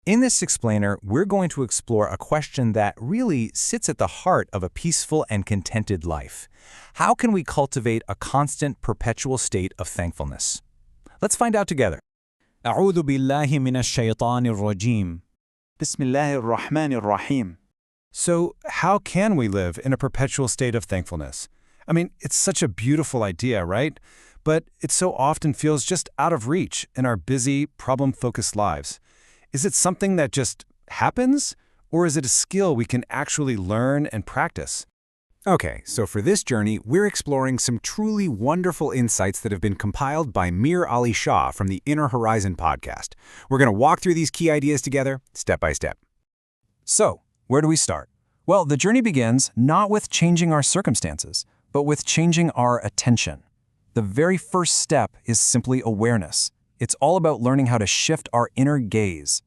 In this explainer, we're going to explore a question that really sits at the heart of a peaceful and contented life. How can we cultivate a constant, perpetual state of thankfulness? Let's find out together. أعوذ بالله من الشيطان الرجيم. بسم الله الرحمن الرحيم. So, how can we live in a perpetual state of thankfulness? I mean, it's such a beautiful idea, right? But it so often feels just out of reach in our busy, problem-focused lives. Is it something that just happens? Or is it a skill we can actually learn and practice? Okay, so for this journey, we're exploring some truly wonderful insights that have been compiled by Hz Ali Shah from the Inner Horizon podcast. We're going to walk through these key ideas together, step by step. So, where do we start? Well, the journey begins not with changing our circumstances, but with changing our attention. The very first step is simply awareness. It's all about learning how to shift our inner gaze.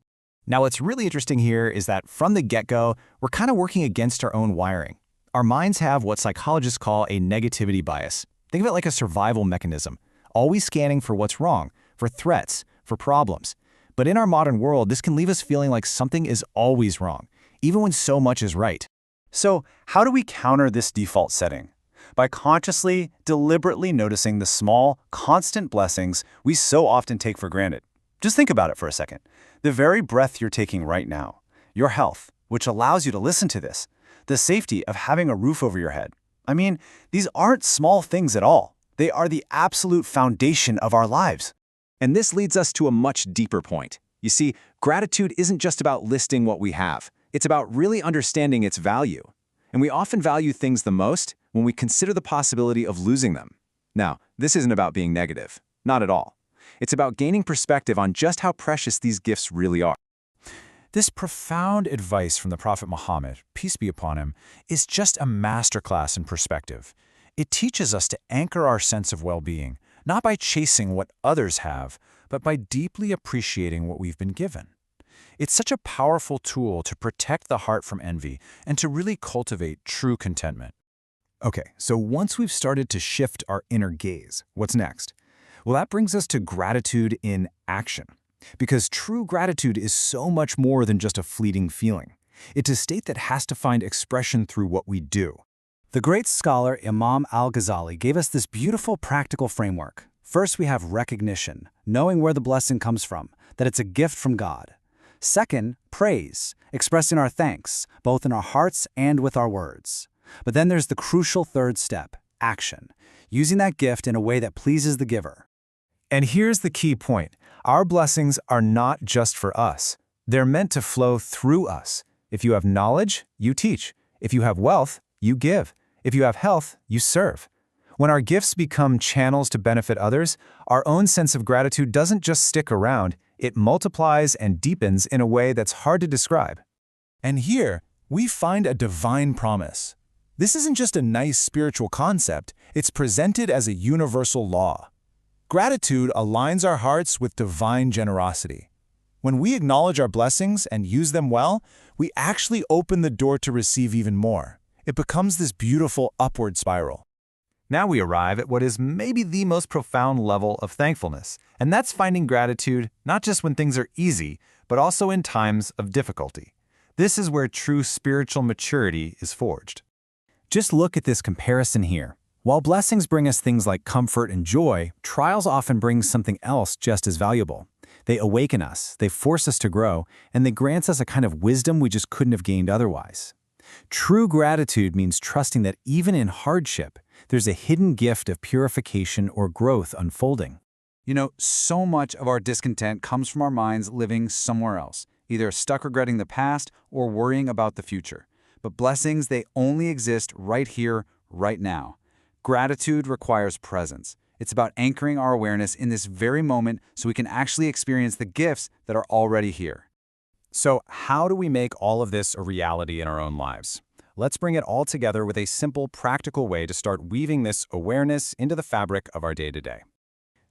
Now, what's really interesting here is that from the get-go, we're kind of working against our own wiring. Our minds have what psychologists call a negativity bias. Think of it like a survival mechanism, always scanning for what's wrong, for threats, for problems. But in our modern world, this can leave us feeling like something is always wrong, even when so much is right. So, how do we counter this default setting? By consciously, deliberately noticing the small, constant blessings we so often take for granted. Just think about it for a second. The very breath you're taking right now, your health, which allows you to listen to this, the safety of having a roof over your head. I mean, these aren't small things at all. They are the absolute foundation of our lives. And this leads us to a much deeper point. You see, gratitude isn't just about listing what we have. It's about really understanding its value. And we often value things the most when we consider the possibility of losing them. Now, this isn't about being negative. Not at all. It's about gaining perspective on just how precious these gifts really are. This profound advice from the Prophet Muhammad, peace be upon him, is just a masterclass in perspective. It teaches us to anchor our sense of well-being, not by chasing what others have, but by deeply appreciating what we've been given. It's such a powerful tool to protect the heart from envy and to really cultivate true contentment. Okay, so once we've started to shift our inner gaze, what's next? Well, that brings us to gratitude in action. Because true gratitude is so much more than just a fleeting feeling. It's a state that has to find expression through what we do. The great scholar Imam al-Ghazali gave us this beautiful practical framework. First, we have recognition, knowing where the blessing comes from, that it's a gift from God. Second, praise, expressing our thanks, both in our hearts and with our words. But then there's the crucial third step, action, using that gift in a way that pleases the giver. And here's the key point. Our blessings are not just for us. They're meant to flow through us. If you have knowledge, you teach. If you have wealth, you give. If you have health, you serve. When our gifts become channels to benefit others, our own sense of gratitude doesn't just stick around, it multiplies and deepens in a way that's hard to describe. And here, we find a divine promise. This isn't just a nice spiritual concept, it's presented as a universal law. Gratitude aligns our hearts with divine generosity. When we acknowledge our blessings and use them well, we actually open the door to receive even more. It becomes this beautiful upward spiral. Now we arrive at what is maybe the most profound level of thankfulness, and that's finding gratitude not just when things are easy, but also in times of difficulty. This is where true spiritual maturity is forged. Just look at this comparison here. While blessings bring us things like comfort and joy, trials often bring something else just as valuable. They awaken us, they force us to grow, and they grant us a kind of wisdom we just couldn't have gained otherwise. True gratitude means trusting that even in hardship, there's a hidden gift of purification or growth unfolding. You know, so much of our discontent comes from our minds living somewhere else, either stuck regretting the past or worrying about the future. But blessings, they only exist right here, right now. Gratitude requires presence. It's about anchoring our awareness in this very moment so we can actually experience the gifts that are already here. So how do we make all of this a reality in our own lives? Let's bring it all together with a simple, practical way to start weaving this awareness into the fabric of our day-to-day.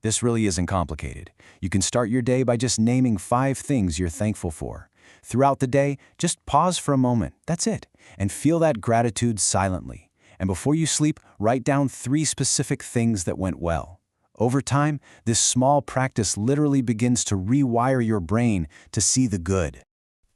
This really isn't complicated. You can start your day by just naming 5 things you're thankful for. Throughout the day, just pause for a moment, that's it, and feel that gratitude silently. And before you sleep, write down 3 specific things that went well. Over time, this small practice literally begins to rewire your brain to see the good.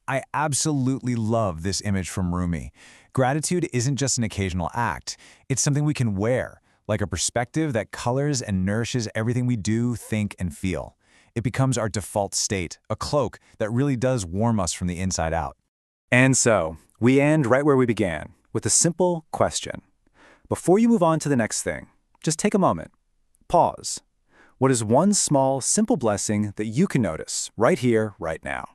I absolutely love this image from Rumi. Gratitude isn't just an occasional act. It's something we can wear, like a perspective that colors and nourishes everything we do, think, and feel. It becomes our default state, a cloak that really does warm us from the inside out. And so, we end right where we began, with a simple question. Before you move on to the next thing, just take a moment. Pause. What is one small, simple blessing that you can notice right here, right now?